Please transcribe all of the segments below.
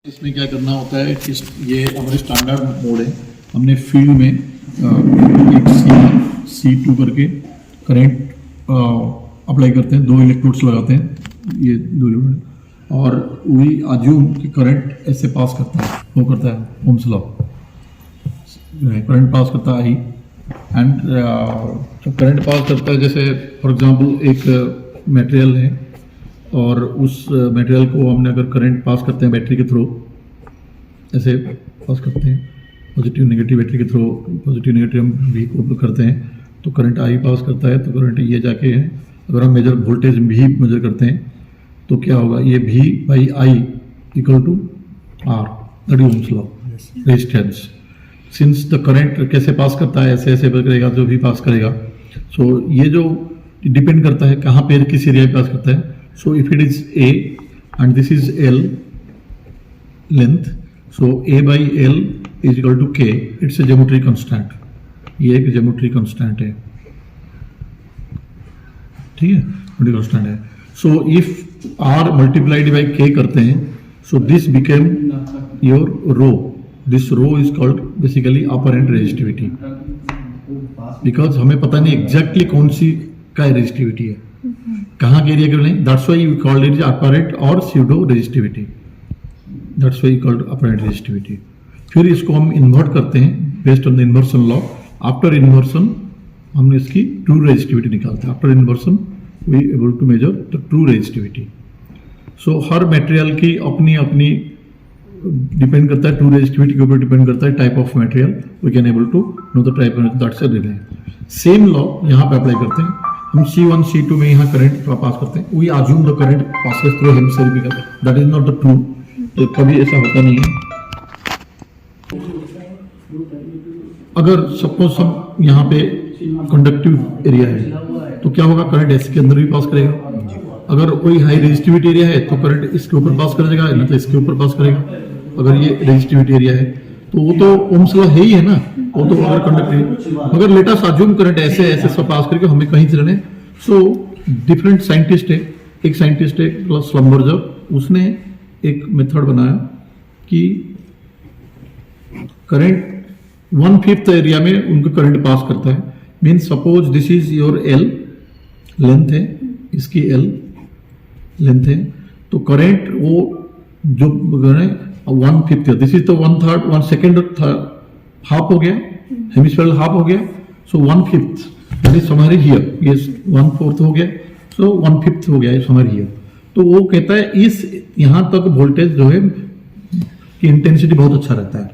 इसमें क्या करना होता है कि ये हमारे स्टैंडर्ड मोड है। हमने फील्ड में एक C2 करके करंट अप्लाई करते हैं, 2 इलेक्ट्रोड्स लगाते हैं, ये 2 इलेक्ट्रोड, और वी अज्यूम कि करंट ऐसे पास करता है, वो करता है ओम्स लॉ, करंट पास करता है एंड जब करंट पास करता है, जैसे फॉर एग्जांपल एक मटेरियल है और उस मटेरियल को हमने अगर करंट पास करते हैं बैटरी के थ्रू, ऐसे पास करते हैं पॉजिटिव नेगेटिव बैटरी के थ्रू, पॉजिटिव नेगेटिव हम भी को करते हैं तो करंट आई पास करता है, तो करंट ये जाके है। अगर हम मेजर वोल्टेज भी मेजर करते हैं तो क्या होगा, ये V by I equal to R, that is Ohm's law resistance. Since the current कैसे पास करता है, ऐसे ऐसे करेगा जो भी पास करेगा। सो ये जो डिपेंड करता है कहाँ पे किस एरिया में पास करता है। So if it is A and this is L length, so A by L is equal to K. It's a geometry constant. ये एक geometry constant है, ठीक है, geometry constant है। So if R multiplied by K करते हैं, so this became your rho. This rho is called basically apparent resistivity, because हमें पता नहीं exactly कौन सी का resistivity है, कहाँ के एरिया के लिए। That's why we called it apparent और pseudo resistivity, that's why called apparent resistivity. फिर इसको हम इन्वर्ट करते हैं based on the inversion law. After inversion हमने इसकी ट्रू रेजिस्टिविटी निकालते हैं। After inversion we able to measure the true resistivity. So हर मटेरियल की अपनी अपनी डिपेंड करता है, ट्रू रेजिस्टिविटी के ऊपर डिपेंड करता है type of material, we can able to know the type of, that's a relay. Same law यहाँ पे अप्लाई करते हैं। हम C1 C2 में यहाँ करंट पास करते हैं, we assume the current passes through hemisphere, that is not the true, तो कभी ऐसा होता नहीं है। अगर सपोज हम यहाँ पे कंडक्टिव एरिया है तो क्या होगा, करंट ऐसे के अंदर भी पास करेगा। अगर कोई हाई रेजिस्टिविटी एरिया है तो करंट इसके ऊपर पास करेगा, नहीं तो इसके ऊपर पास करेगा। अगर ये रेजिस्टिविटी एरिया है तो वो तो ओम्स लॉ है ही है ना, वो तो अगर कंडक्टिव, मगर लेट अस अज्यूम करंट ऐसे ऐसे सब पास करके हमें कहीं से रहने। सो डिफरेंट साइंटिस्ट है, एक साइंटिस्ट है स्लम्बर्जर, उसने एक मेथड बनाया कि करंट 1/5 एरिया में उनको करंट पास करता है। Means suppose this is your L length है, इसकी L लेंथ है, तो करंट वो जो 1/5, दिस इज तो 1/3, 1/2 हाफ हो गया, हेमिस्फीरिकल हाफ हो गया, सो 1/5 दैट इज समवेयर हियर, ये 1/4 हो गया, सो 1/5 हो गया समवेयर हियर। तो वो कहता है इस यहाँ तक वोल्टेज जो है कि इंटेंसिटी बहुत अच्छा रहता है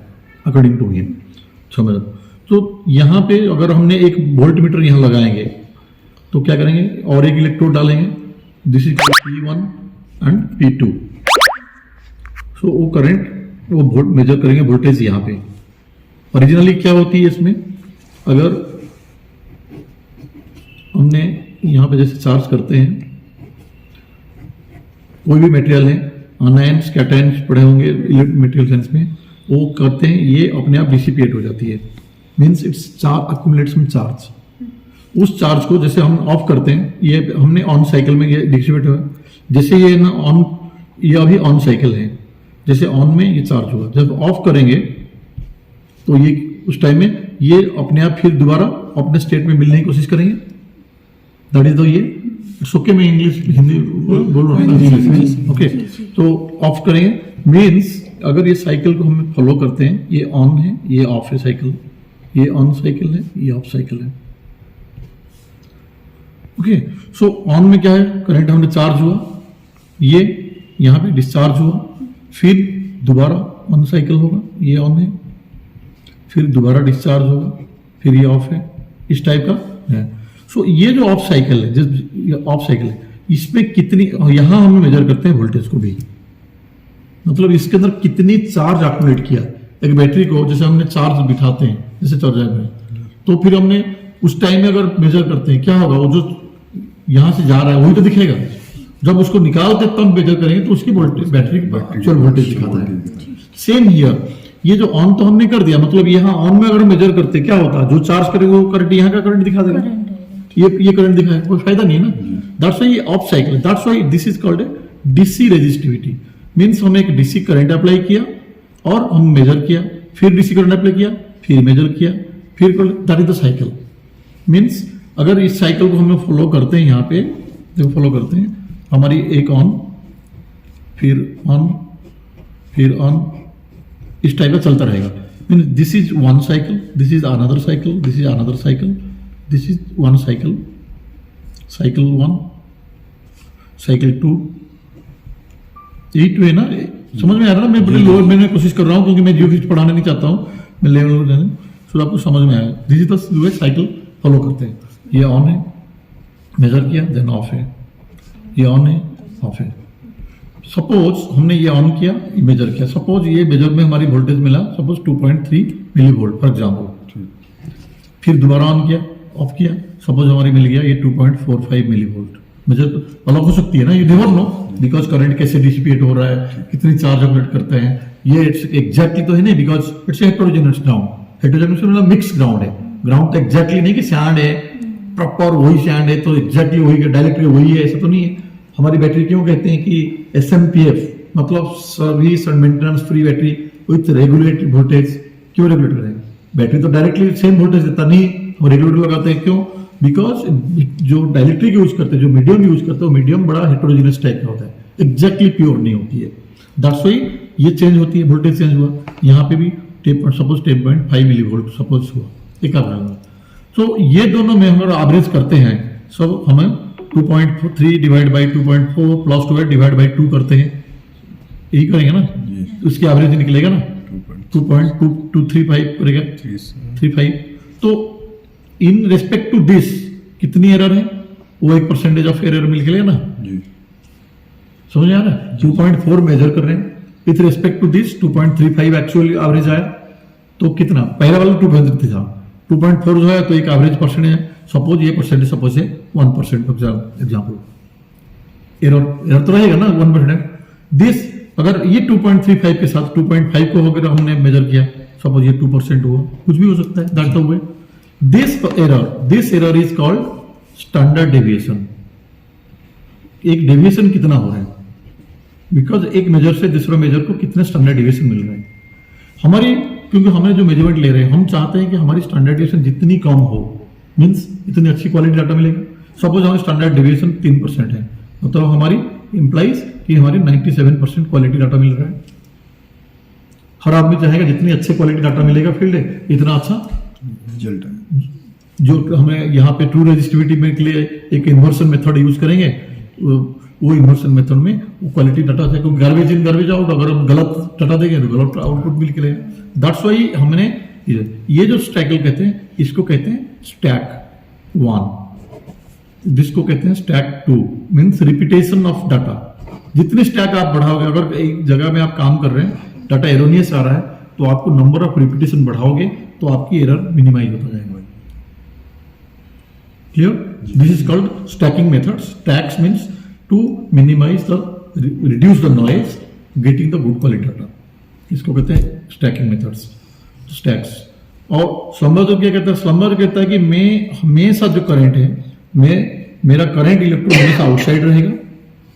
अकॉर्डिंग टू हिम, समझ। तो यहाँ पे अगर हमने एक वोल्ट मीटर यहाँ लगाएंगे तो क्या करेंगे, और एक इलेक्ट्रोड डालेंगे, this is P1 and P2। सो वो करंट वो वोल्ट मेजर करेंगे वोल्टेज यहाँ पे। ओरिजिनली क्या होती है इसमें, अगर हमने यहाँ पे जैसे चार्ज करते हैं कोई भी मटेरियल है, आनायंस कैटायंस पढ़े होंगे मटेरियल साइंस में, वो करते हैं ये अपने आप डिसिपेट हो जाती है, मीन्स इट्स अक्यूमुलेट्स में चार्ज। उस चार्ज को जैसे हम ऑफ करते हैं, ये हमने ऑन साइकिल में ये डिसिपेट हुआ, जैसे ये ना ऑन, ये अभी ऑन साइकिल है, जैसे ऑन में ये चार्ज हुआ, जब ऑफ करेंगे तो ये उस टाइम में ये अपने आप फिर दोबारा अपने स्टेट में मिलने की कोशिश करेंगे। दैट इज द ये ओके, मैं इंग्लिश हिंदी बोल रहा हूँ, ओके। तो ऑफ करेंगे मीन्स अगर ये साइकिल को हम फॉलो करते हैं, ये ऑन है, ये ऑफ है साइकिल, ये ऑन साइकिल है, ये ऑफ साइकिल है, ओके। सो ऑन में क्या है, करंट हमने चार्ज हुआ, ये यहाँ पे डिस्चार्ज हुआ, फिर दोबारा ऑन साइकिल होगा, ये ऑन है, फिर दोबारा डिस्चार्ज होगा, फिर ये ऑफ है, इस टाइप का है। सो ये जो ऑफ साइकिल है, जिस ऑफ साइकिल है, इसमें कितनी, यहां हम मेजर करते हैं वोल्टेज को भी, मतलब इसके अंदर कितनी चार्ज एक्यूमुलेट किया। एक बैटरी को जैसे हमने चार्ज बिठाते हैं जैसे चार्जर में, तो फिर हमने उस टाइम में अगर मेजर करते हैं, क्या होगा, वो जो यहां से जा रहा है वही तो दिखेगा। जब उसको निकालते तब मेजर करेंगे तो उसकी वोल्टेज, बैटरी की एक्चुअल वोल्टेज दिखाता है। सेम हियर, ये जो ऑन तो हमने कर दिया, मतलब यहाँ ऑन में अगर मेजर करते क्या होता है, जो चार्ज करेगा वो करंट यहाँ का करंट दिखा देगा, ये करंट दिखाएगा, कोई फायदा नहीं है ना। That's why of cycle, that's why this is called DC resistivity. Means हम एक डीसी करंट अप्लाई किया और हम मेजर किया, फिर डीसी करंट अप्लाई किया, फिर मेजर किया, फिर that is the cycle. Means अगर इस साइकिल को हम फॉलो करते हैं, यहाँ पे देखो फॉलो करते हैं, हमारी एक ऑन फिर ऑन इस टाइप का चलता रहेगा। Means this is one cycle, this is another cycle, this is another cycle, this is one cycle, cycle 1, cycle 2, यही टू है ना, समझ में आ रहा है ना? मैं बड़े लोअर में कोशिश कर रहा हूँ क्योंकि मैं जियोफिजिक्स पढ़ाने नहीं चाहता हूँ, मैं लेवल जाने, सो आपको समझ में आया। This is the cycle follow करते हैं। ये ऑन है, मेजर किया, देन ऑफ है, ये ऑन है, ऑफ है। सपोज हमने ये ऑन किया, ये मेजर किया, सपोज ये मेजर में हमारी वोल्टेज मिला suppose 2.3 millivolt for example, फिर दोबारा ऑन किया, ऑफ किया, सपोज हमारी मिल गया ये 2.45 मिली वोल्ट। मेजर तो अलग हो सकती है ना, you never know because current कैसे डिसिपेट हो रहा है, कितनी चार्ज ऑपरेट करते हैं, ये एग्जैक्टली तो है नहीं, because it's heterogeneous ground. Heterogeneous मतलब मिक्स ग्राउंड है, ग्राउंड तो एग्जैक्टली नहीं कि सैंड है प्रॉपर वही सैंड है तो एग्जैक्टली वही डायरेक्टली वही है, ऐसा तो नहीं है। हमारी बैटरी क्यों कहते हैं कि SMPF मतलब service and maintenance free battery with regulated voltage. क्यों रेगुलेट करेंगे? बैटरी तो डायरेक्टली सेम वोल्टेज देता नहीं, हम रेगुलेटर लगाते हैं। क्यों? बिकॉज जो डायरेक्ट्रिक यूज करते हैं, जो मीडियम यूज करते हैं, वो मीडियम बड़ा हेटेरोजेनस टाइप का होता है, एग्जैक्टली प्योर नहीं होती है। दैट्स व्हाई ये चेंज होती है, वोल्टेज चेंज हुआ, यहाँ पे भी सपोज 10.5 मिली वोल्ट सपोज हुआ, एक एवरेज। तो ये दोनों में हम एवरेज करते हैं, सब हमें 2.3 divide by 2.4 plus 2 divide by 2 करते हैं, यही करेंगे ना, उसकी एवरेज निकलेगा ना 2.2235 करेगा 35। तो इन रेस्पेक्ट टू दिस कितनी एरर है, वो 1% ऑफ एरर मिल के ना, समझ आ रहा है? 2.4 मेजर कर रहे हैं with respect to this 2.35 actually average आया, तो कितना पहला वाला 2.3 था, 2.4 जो है तो एक एवरेज परसेंटेज है। सपोज ये परसेंटेज सपोज है 1% एग्जाम्पल, एरर तो रहेगा ना 1%। दिस अगर ये 2.35 के साथ 2.5 को होकर हमने मेजर किया, सपोज ये 2% हुआ, कुछ भी हो सकता है, that the way. This error is called standard deviation. एक डेविएशन कितना हो रहा है, बिकॉज एक मेजर से दूसरे मेजर को कितने स्टैंडर्ड डेविएशन मिल रहा है हमारी, क्योंकि हमने जो मेजरमेंट ले रहे हैं हम चाहते हैं कि हमारी स्टैंडर्ड डेविएशन जितनी कम हो, मीन्स इतनी अच्छी क्वालिटी डाटा मिलेगा। सपोज हमारी स्टैंडर्ड डेविएशन 3% है, मतलब हमारी इंप्लाइज कि हमारी 97% क्वालिटी डाटा मिल रहा है। हर आदमी चाहेगा जितनी अच्छी क्वालिटी डाटा मिलेगा फील्ड है, इतना अच्छा रिजल्ट है। जो हमें यहाँ पे ट्रू रेजिस्टिविटी में के लिए एक इन्वर्सन मेथड यूज करेंगे, वो इन्वर्सन मेथड में वो क्वालिटी डाटा से, क्योंकि गार्बेज इन गार्बेज आउट, अगर हम गलत डाटा देंगे तो गलत आउटपुट मिल के लेगा। दैट्स वाई हमने ये जो साइकिल कहते हैं, इसको कहते हैं स्टैक 1, जिसको कहते हैं stack 2, means repetition of data. जितने स्टैक आप बढ़ाओगे, अगर एक जगह में आप काम कर रहे हैं, डाटा एरोनियस आ रहा है, तो आपको नंबर ऑफ रिपीटेशन बढ़ाओगे तो आपकी एरर मिनिमाइज होता जाएगा। Clear? This is called stacking method. Stacks means to minimise the reduce the noise getting the good quality data, इसको कहते हैं स्टैकिंग मेथड्स, स्टैक्स। और स्लम्बर जो क्या कहता है, स्लम्बर कहता है कि मैं हमेशा जो करंट है, मेरा करंट इलेक्ट्रॉन हमेशा आउटसाइड रहेगा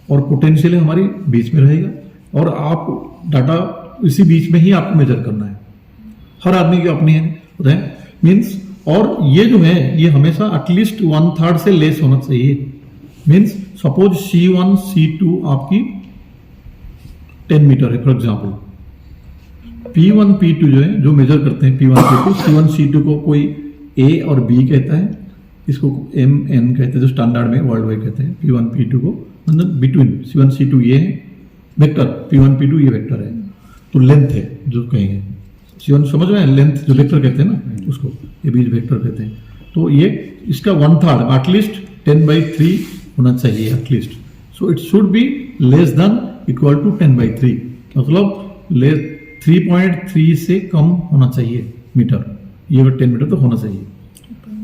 और पोटेंशियल हमारी बीच में रहेगा, और आप डाटा इसी बीच में ही आपको मेजर करना है। हर आदमी की अपनी है मीन्स, और ये जो है ये हमेशा एटलीस्ट 1/3 से लेस होना चाहिए। मीन्स सपोज C1 C2 आपकी 10 मीटर है फॉर एग्जाम्पल, P1 P2 जो है जो मेजर करते हैं P1 P2, C1 C2 को कोई A और B कहता है, इसको MN कहते हैं जो स्टैंडर्ड में वर्ल्ड वाइड कहते हैं। P1 P2 को मतलब बिटवीन C1 C2 ये है वेक्टर, P1 P2 ये वेक्टर है, तो लेंथ है जो कहेंगे C1, समझ में लेंथ जो वेक्टर कहते हैं ना उसको, ये बीच वेक्टर कहते हैं। तो ये इसका 1/3 एटलीस्ट 10/3 होना चाहिए at least, so it should be less than equal to 10/3, मतलब लेस 3.3 से कम होना चाहिए मीटर, ये अगर 10 मीटर तो होना चाहिए।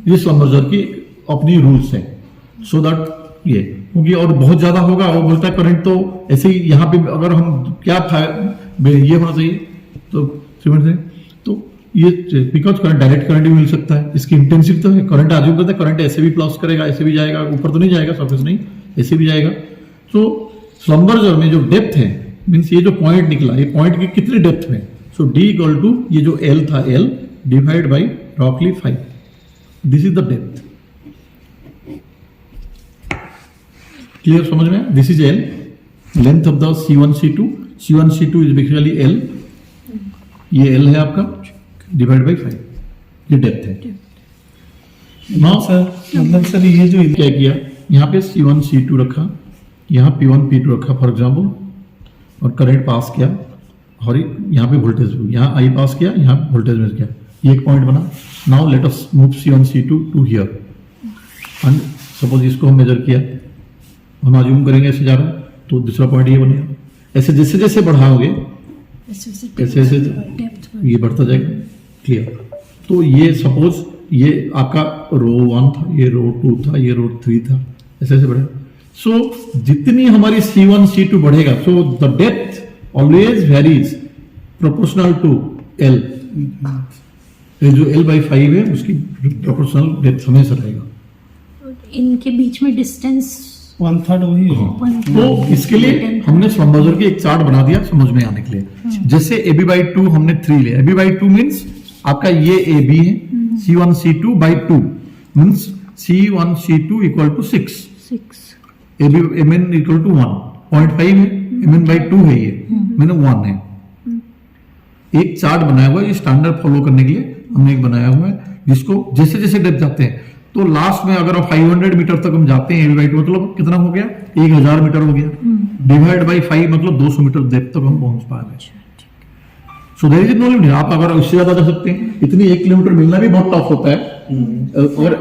ये स्लम्बर की अपनी रूल्स है, सो दैट ये, क्योंकि और बहुत ज्यादा होगा वो बोलता है करंट तो ऐसे ही यहाँ पे अगर हम क्या ये होना चाहिए तो 3 से, तो ये बिकॉज करंट डायरेक्ट करंट भी मिल सकता है, इसकी इंटेंसिटी तो है, करंट आजू करता है, करंट ऐसे भी प्लस करेगा ऐसे भी जाएगा, ऊपर तो नहीं जाएगा, सरफेस नहीं ऐसे भी जाएगा। तो स्लम्बर में जो डेप्थ है मीन्स ये जो पॉइंट निकला, ये पॉइंट की कितनी डेप्थ में, सो डी इक्वल टू ये जो एल था, एल डिवाइड बाई रॉकली 5, this is the depth. Clear, समझ में? This is L, length of the C1 C2, C1 C2 is basically L, ये एल है आपका, डिवाइड बाई 5, ये डेप्थ है। नाउ सर मतलब सर ये जो क्या किया, यहाँ पे C1 C2 रखा, यहाँ P1 P2 रखा फॉर एग्जाम्पल, और करंट पास किया, और यहाँ पे वोल्टेज, यहाँ आई पास किया, यहाँ वोल्टेज मिल गया, ये एक पॉइंट बना। Now let us move C1 C2 to here, and suppose इसको हम मेजर किया, हम अज्यूम करेंगे ऐसे जा रहा है, तो दूसरा पॉइंट ये बनेगा। ऐसे जैसे जैसे बढ़ाओगे ऐसे ऐसे ये बढ़ता जाएगा। क्लियर? तो ये सपोज ये आपका रो 1 था, ये रो 2 था, ये रो 3 था, ऐसे ऐसे बढ़ेगा। सो जितनी हमारी C1 C2 बढ़ेगा, so the depth always varies proportional to L. ये जो L/5 है उसकी प्रोपोर्शनल डेप्थ हमेशा रहेगा। इनके बीच में डिस्टेंस 1/3 वही है। तो इसके लिए हमने स्वंबर्जर की एक चार्ट बना दिया समझ में आने के लिए। जैसे AB/2 हमने 3 लिया, AB/2 मीन्स आपका ये AB है, C1 C2 by 2 means C1 C2 equal to 6, MN equal to 1.5 है, MN/2 है, ये मैंने 1 है। एक चार्ट बनाया हुआ है, ये स्टैंडर्ड फॉलो करने के लिए हमने एक बनाया हुआ है, जिसको जैसे जैसे डेप्थ जाते हैं, तो लास्ट में अगर 500 मीटर तक हम जाते हैं AB/2 मतलब कितना हो गया, 1000 मीटर हो गया, डिवाइड बाई 5 मतलब 200 मीटर डेप्थ तक हम पहुंच पा रहे हैं। So there is no limit, आप अगर उससे ज्यादा जा सकते हैं। इतनी 1 किलोमीटर मिलना भी बहुत टफ होता है। अगर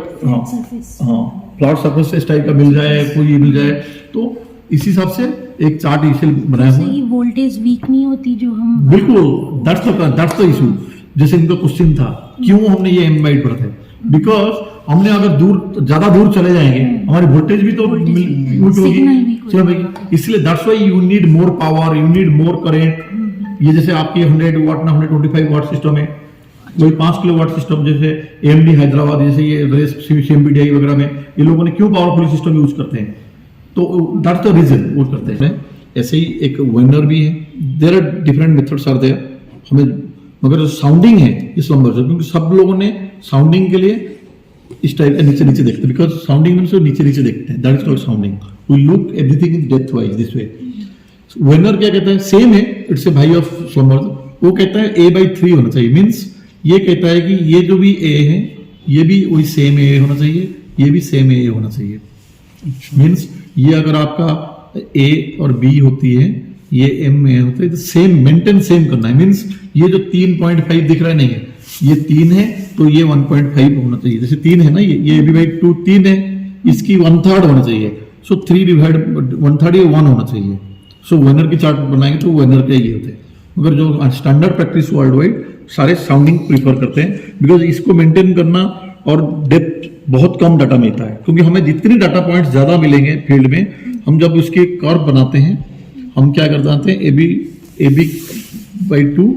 फ्लैट सरफेस इस टाइप का मिल जाए, कोई मिल जाए, तो इसी हिसाब से एक चार्ट इसे बनाया हुआ है। वोल्टेज वीक नहीं होती जो हम, बिल्कुल, दैट्स द इशू। जैसे इनका क्वेश्चन था, क्यों हमने ये M/2 पढ़ा था, बिकॉज हमने अगर ज्यादा दूर चले जाएंगे, हमारी वोल्टेज भी तो होगी, इसलिए that's why you need more power, you need more current. ये जैसे आपकी 100 वाट ना 125 वाट सिस्टम है, वही 5 किलोवाट सिस्टम जैसे AMD हैदराबाद, जैसे ये CMBDI वगैरह में ये लोगों ने क्यों पावरफुल सिस्टम यूज करते हैं, तो दैट्स द रीजन वो करते हैं। ऐसे ही एक वेनर भी है, there are different methods are there. हमें मगर जो साउंडिंग है इस नंबर से, क्योंकि सब लोगों ने साउंडिंग के लिए इस टाइप का नीचे नीचे देखते हैं, बिकॉज साउंडिंग मीन्स नीचे नीचे देखते हैं, that is called sounding. We look everything in depth wise this way. Wenner क्या कहता है, सेम है, इट्स ए भाई ऑफ स्लम्बर, वो कहता है A/3 होना चाहिए। मीन्स ये कहता है कि ये जो भी A है ये भी वही सेम A होना चाहिए, ये भी सेम A होना चाहिए। मीन्स ये अगर आपका A और B होती है, ये M में होता है, तो सेम मेंटेन सेम करना है। मीन्स ये जो 3.5 दिख रहा है, नहीं है, ये 3 है तो ये 1.5 होना चाहिए। जैसे 3 है ना, ये AB/2 3 है, इसकी 1/3 होना चाहिए। सो 3 डिवाइड 1/3 ये 1 होना चाहिए। सो वेनर की चार्ट बनाएंगे तो वेनर के ये होते हैं। मगर जो स्टैंडर्ड प्रैक्टिस वर्ल्ड वाइड सारे साउंडिंग प्रीफर करते हैं, बिकॉज इसको मेंटेन करना और डेप्थ बहुत कम डाटा मिलता है, क्योंकि हमें जितनी डाटा पॉइंट्स ज्यादा मिलेंगे फील्ड में, हम जब उसके कर्व बनाते हैं, हम क्या कर जाते हैं, AB/2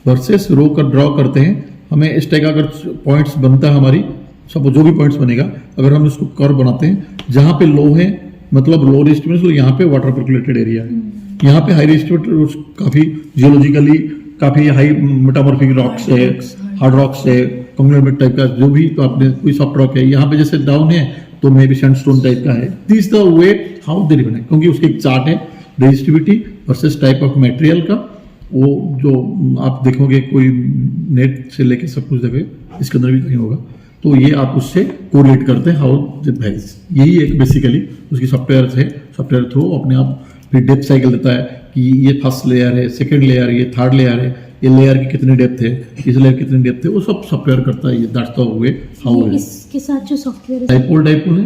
वर्सेस रो का ड्रॉ करते हैं। हमें इस टाइप का अगर पॉइंट्स बनता है, हमारी सब जो भी पॉइंट्स बनेगा, अगर हम इसको कर्व बनाते हैं, जहां पे लो है मतलब लो रिस्ट में, तो यहाँ पे वाटर पर्कुलेटेड एरिया है, यहाँ पे हाई रिस्ट काफी जियोलॉजिकली काफी हाई मेटामॉर्फिक रॉक्स है, हार्ड रॉक्स है, कंग्लोमरेट टाइप का जो भी, तो आपने कोई सॉफ्ट रॉक है, यहाँ पे जैसे डाउन है तो मे बी सैंडस्टोन टाइप का है। This the way how they record, क्योंकि उसके एक चार्ट है resistivity versus type of material का, वो जो आप देखोगे कोई नेट से लेके सब कुछ देखोगे, इसके अंदर भी कहीं होगा, तो ये आप उससे कोरिलेट करते हैं हाउ इट वैरीज। यही एक बेसिकली उसकी सॉफ्टवेयर है, सॉफ्टवेयर थ्रू अपने आप फिर डेप्थ साइकिल देता है कि ये फर्स्ट लेयर है, सेकंड लेयर, ये थर्ड लेयर है, ये लेयर की कितनी डेप्थ है, इस लेयर कितनी डेप्थ है, वो सब सॉफ्टवेयर करता है। ये दैट्स द वे हाउ इसके साथ जो सॉफ्टवेयर डाइपोल है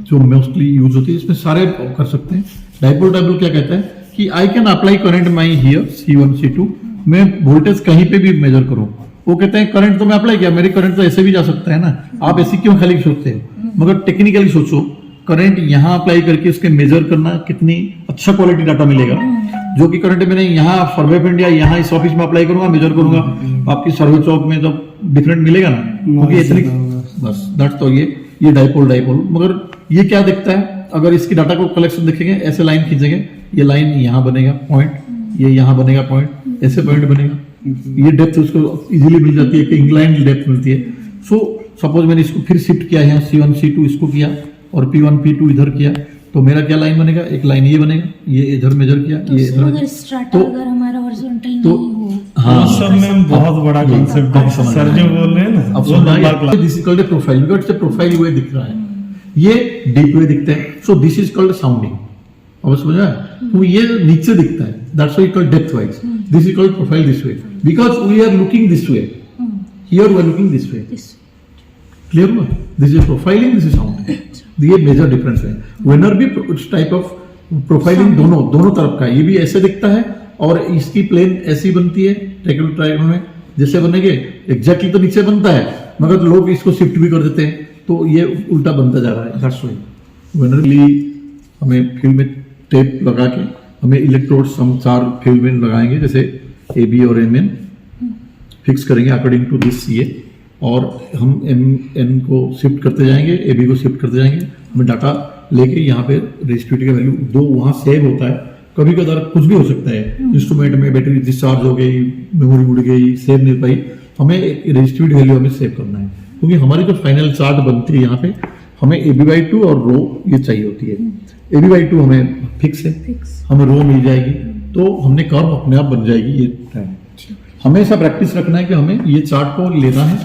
जो मोस्टली यूज होती है, इसमें सारे कर सकते हैं। डाइपोल क्या कहता है कि I can apply current my here C1 C2, मैं वोल्टेज कहीं पे भी मेजर करूं। वो कहते हैं करंट तो मैं अप्लाई किया, मेरी करंट तो ऐसे भी जा सकता है ना, आप ऐसे क्यों खाली सोचते हैं, मगर टेक्निकली सोचो, करंट यहाँ अप्लाई करके उसके मेजर करना, कितनी अच्छा क्वालिटी डाटा मिलेगा। जो कि करंट मैंने यहाँ सर्वे ऑफ इंडिया, यहाँ इस ऑफिस में अप्लाई करूंगा, मेजर करूंगा, आपकी सर्वे चौक में जब डिफरेंट मिलेगा ना, क्योंकि इतनी बस दैट्स तो ये डाइपोल। मगर ये क्या दिखता है, अगर इसकी डाटा को कलेक्शन देखेंगे, ऐसे लाइन खींचेंगे, ये लाइन यहाँ बनेगा पॉइंट, ये यहाँ बनेगा पॉइंट, ऐसे पॉइंट बनेगा, ये डेप्थ उसको इजीली मिल जाती है कि इंक्लाइंड डेप्थ मिलती है। सो सपोज मैंने इसको फिर शिफ्ट किया यहाँ C1 C2 इसको किया और P1 P2 इधर किया, तो मेरा क्या लाइन बनेगा, एक लाइन ये बनेगा, ये इधर मेजर किया, तो ये सर इधर, अगर स्ट्राटा तो- अगर हमारा हॉरिजॉन्टल तो- नहीं हो हाँ उस सब में बहुत बड़ा कॉन्सेप्ट है समझ सर जो बोल रहे हैं ना, अब वो लंबा class. This is called profile, because से प्रोफाइल वे दिख रहा है, ये डीप वे दिखता है, so this is called sounding. अब समझ रहा है, तो ये नीचे दिखता है, that's why called depth wise, this is called profile this way, because we are looking this way, here we are looking this way, clear हुआ, this is profiling, this is sounding, ये मेजर डिफरेंस है। Vanern भी इस type of profiling दोनों तरफ का है, ये भी ऐसे दिखता है और इसकी प्लेन ऐसी बनती है ट्रायंगल में, जैसे बनेंगे एग्जैक्टली तो नीचे बनता है, मगर लोग इसको शिफ्ट भी कर देते हैं, तो ये उल्टा बनता जा रहा है, दैट्स व्हाई वेनरली हमें फील्ड में टेप लगा के हमें इलेक्ट्रोड्स हम 4 फील्ड में लगाएंगे, जैसे ए बी और एम एन फिक्स करेंगे अकॉर्डिंग टू दिस ये, और हम एम एन को शिफ्ट करते जाएंगे, ए बी को शिफ्ट करते जाएंगे, हमें डाटा लेके यहाँ पे रेजिस्टिविटी का वैल्यू दो वहाँ सेव होता है, कभी कभार कुछ भी हो सकता है, इंस्ट्रूमेंट में बैटरी डिस्चार्ज हो गई, मेमोरी उड़ गई, सेव नहीं पाई, हमें एक रेजिस्टिविटी वैल्यू हमें सेव करना है, क्योंकि हमारी जो फाइनल चार्ट बनती है यहाँ पे हमें AB/2 और रो ये चाहिए होती है। AB/2 हमें फिक्स है, हमें रो मिल जाएगी, तो हमने कर्व अपने आप बन जाएगी। ये टाइम हमेशा प्रैक्टिस रखना है कि हमें ये चार्ट को लेना है,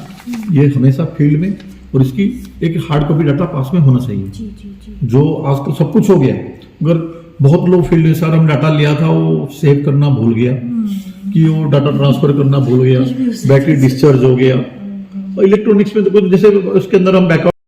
ये हमेशा फील्ड में, और इसकी एक हार्ड कॉपी डाटा पास में होना चाहिए। जी जी जी जो आजकल सब कुछ हो गया, अगर बहुत लोग फील्ड में सर हम डाटा लिया था वो सेव करना भूल गया, कि वो डाटा ट्रांसफर करना भूल गया, बैटरी डिस्चार्ज हो गया। इलेक्ट्रॉनिक्स में तो जैसे उसके अंदर हम बैकअप